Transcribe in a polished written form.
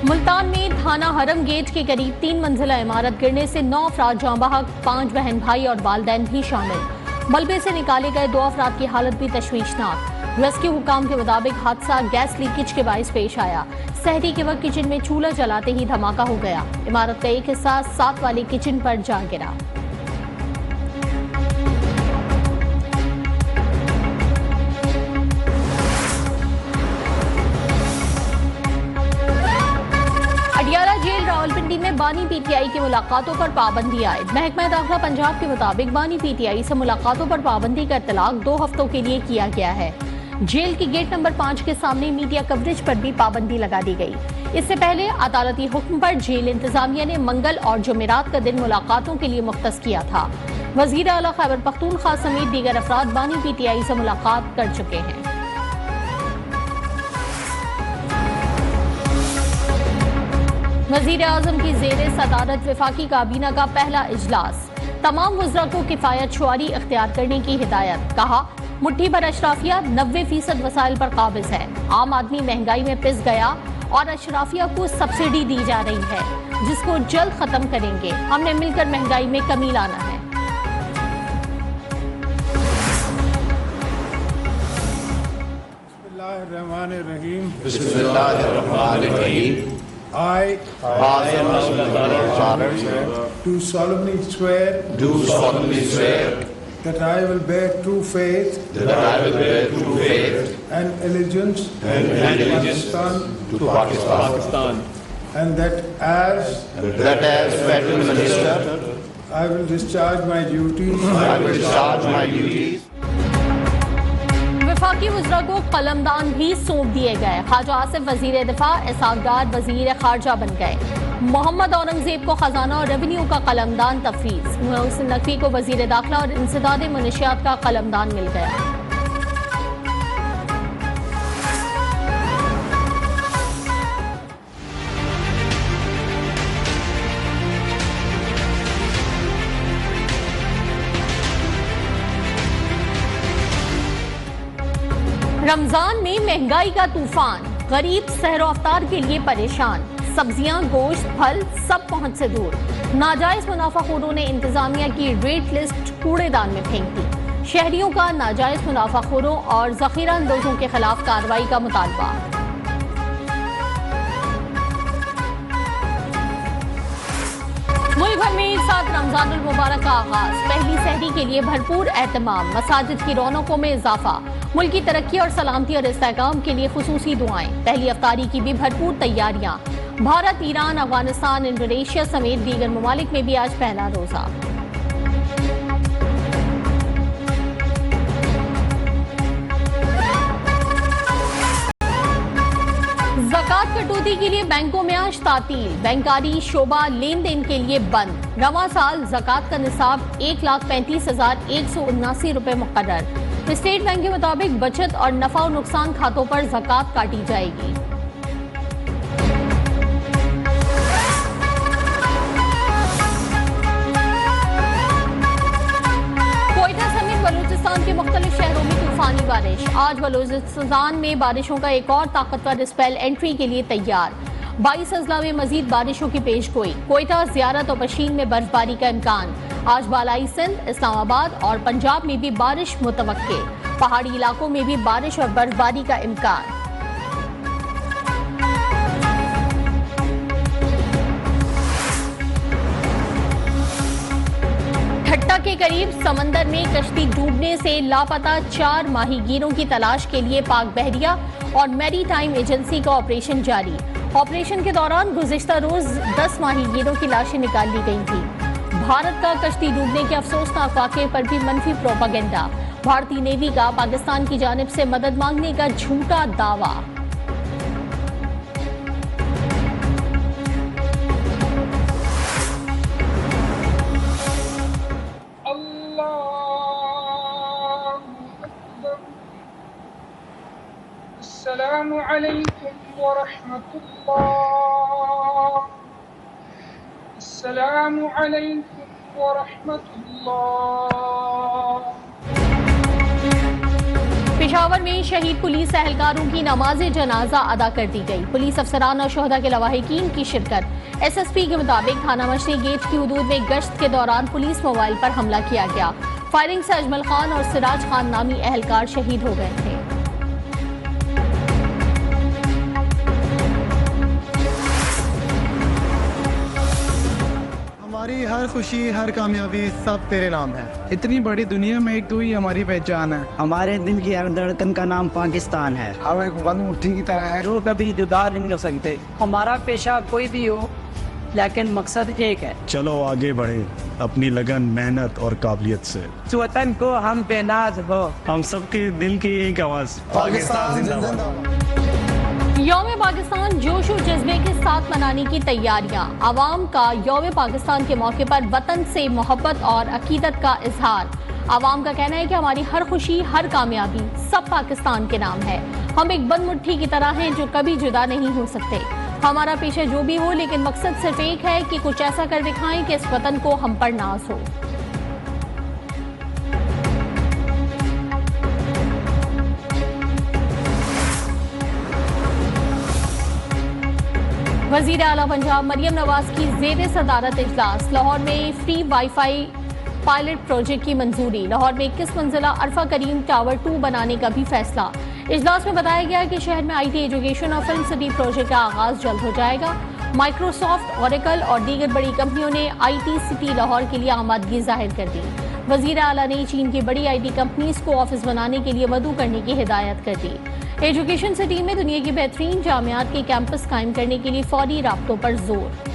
मुल्तान में थाना हरम गेट के करीब 3 मंजिला इमारत गिरने से 9 अफराद जाँ बहक, 5 बहन भाई और वालिदैन भी शामिल। मलबे से निकाले गए 2 अफराद की हालत भी तशवीशनाक। रेस्क्यू हुकाम के मुताबिक हादसा गैस लीकेज के बाइस पेश आया। सहरी के वक्त किचन में चूल्हा जलाते ही धमाका हो गया। इमारत का एक हिस्सा साथ वाले किचन पर जा गिरा। जेल रावलपिंडी में बानी पीटीआई की मुलाकातों पर पाबंदी आयद। महकमा दाखिला पंजाब के मुताबिक बानी पीटीआई से मुलाकातों पर पाबंदी का इत्तलाक 2 हफ्तों के लिए किया गया है। जेल की गेट नंबर 5 के सामने मीडिया कवरेज पर भी पाबंदी लगा दी गई। इससे पहले अदालती हुक्म पर जेल इंतजामिया ने मंगल और जुमेरात का दिन मुलाकातों के लिए मुख्तस किया था। वजीर आला खैबर पख्तूनख्वा समेत दीगर अफराद बानी पीटीआई से मुलाकात कर चुके हैं। वजीर आजम की ज़ेरे सदारत वफाकी काबीना का पहला इजलास। तमाम वज़रा को किफ़ायत शुआरी इख्तियार करने की हिदायत। कहा, मुट्ठी भर अशराफिया 90% वसाइल पर काबिज है। आम आदमी महंगाई में पिस गया और अशराफिया को सब्सिडी दी जा रही है, जिसको जल्द खत्म करेंगे। हमने मिलकर महंगाई में कमी लाना है। बिस्मिल्लाहिर्रहमानिर्रहीम। I do solemnly swear that I will bear true faith and allegiance to Pakistan, and that as Federal Minister I will discharge my duties वफाकी वज़रा को कलमदान भी सौंप दिए गए। ख्वाजा आसिफ वजीर दिफा, इसहाक डार वजीर खारजा बन गए। मोहम्मद औरंगजेब को खजाना और रेवेन्यू का कलमदान तफवीज़। मोहसिन नकवी को वजीर दाखिला और इंसदाद मुनशियात का कलमदान मिल गया। रमजान में महंगाई का तूफान, गरीब सहरो अफ्तार के लिए परेशान। सब्जियां, गोश्त, फल सब पहुंच से दूर। नाजायज मुनाफाखोरों ने इंतजामिया की रेट लिस्ट कूड़ेदान में फेंक दी। शहरियों का नाजायज मुनाफाखोरों और जखीरा अंदोजों के खिलाफ कार्रवाई का मुतालबा। मुल्क भर में एक साथ रमजानुल मुबारक का आगाज। पहली सहरी के लिए भरपूर एहतमाम। मसाजिद की रौनकों में इजाफा। मुल्क की तरक्की और सलामती और इस्तेहकाम के लिए खुसूसी दुआएं। पहली अफ्तारी की भी भरपूर तैयारियां। भारत, ईरान, अफगानिस्तान, इंडोनेशिया समेत दीगर ममालिक में भी आज पहला रोजा। ज़कात कटौती के लिए बैंकों में आज तातील। बैंकारी शोबा लेन देन के लिए बंद। रवां साल ज़कात का निसाब 1,35,179 रुपए मुकर्रर। स्टेट बैंक के मुताबिक बचत और नफा और नुकसान खातों पर ज़कात काटी जाएगी। कोयटा समेत बलूचिस्तान के मुख्तलिफ शहरों में तूफानी बारिश। आज बलूचिस्तान में बारिशों का एक और ताकतवर स्पेल एंट्री के लिए तैयार। 22 अजला में मजीद बारिशों की पेशगोई। कोयटा, ज़ियारत और पशीन में बर्फबारी का इम्कान। आज बालाई सिंध, इस्लामाबाद और पंजाब में भी बारिश मुतवक्के। पहाड़ी इलाकों में भी बारिश और बर्फबारी का इम्कान। ठट्टा के करीब समंदर में कश्ती डूबने से लापता 4 माहीगीरों की तलाश के लिए पाक बहरिया और मैरीटाइम एजेंसी का ऑपरेशन जारी। ऑपरेशन के दौरान गुज़िश्ता रोज 10 माहीगीरों की लाशें निकाल ली गई थी। भारत का कश्ती डूबने के अफसोसनाक वाक़े पर भी मनफी प्रोपेगेंडा। भारतीय नेवी का पाकिस्तान की जानिब से मदद मांगने का झूठा दावा। अस्सलामु अलैकुम व रहमतुल्लाह। अस्सलामु अलैकुम व रहमतुल्लाह। पेशावर में शहीद पुलिस एहलकारों की नमाज जनाजा अदा कर दी गई। पुलिस अफसरान और शोहदा के लवाहिकीन की शिरकत। एसएसपी के मुताबिक थाना मछली गेट की हदूद में गश्त के दौरान पुलिस मोबाइल पर हमला किया गया। फायरिंग से अजमल खान और सिराज खान नामी एहलकार शहीद हो गए थे। हमारी हर खुशी हर कामयाबी सब तेरे नाम है। इतनी बड़ी दुनिया में एक तू ही हमारी पहचान है। हमारे दिल की हर धड़कन का नाम पाकिस्तान है। हम एक बंद मुट्ठी की तरह है जो कभी जुदा नहीं हो सकते। हमारा पेशा कोई भी हो लेकिन मकसद एक है। चलो आगे बढ़े अपनी लगन मेहनत और काबिलियत से। वतन को हम बेनाज हो। हम सबके दिल की एक आवाज पाकिस्तान जिंदाबाद। यौम पाकिस्तान जोश और जज्बे के साथ मनाने की तैयारियां। आवाम का यौम पाकिस्तान के मौके पर वतन से मोहब्बत और अकीदत का इजहार। आवाम का कहना है कि हमारी हर खुशी हर कामयाबी सब पाकिस्तान के नाम है। हम एक बंद मुट्ठी की तरह हैं जो कभी जुदा नहीं हो सकते। हमारा पेशा जो भी हो लेकिन मकसद सिर्फ एक है कि कुछ ऐसा कर दिखाएं कि इस वतन को हम पर नाज हो। वजीर आला पंजाब मरियम नवाज की ज़ेर सदारत इजलास। लाहौर में फ्री वाईफाई पायलट प्रोजेक्ट की मंजूरी। लाहौर में 21 मंजिला अरफा करीम टावर 2 बनाने का भी फैसला। इजलास में बताया गया कि शहर में IT एजुकेशन और फिल्म सिटी प्रोजेक्ट का आगाज जल्द हो जाएगा। माइक्रोसॉफ्ट, ऑरेकल और दीगर बड़ी कंपनियों ने IT सिटी लाहौर के लिए आमादगी जाहिर कर दी। वजीर आला ने चीन की बड़ी IT कंपनीज को ऑफिस बनाने के लिए मदऊ करने की हिदायत कर दी। एजुकेशन सिटी में दुनिया की बेहतरीन जामियात के कैंपस कायम करने के लिए फौरी राब्तों पर जोर।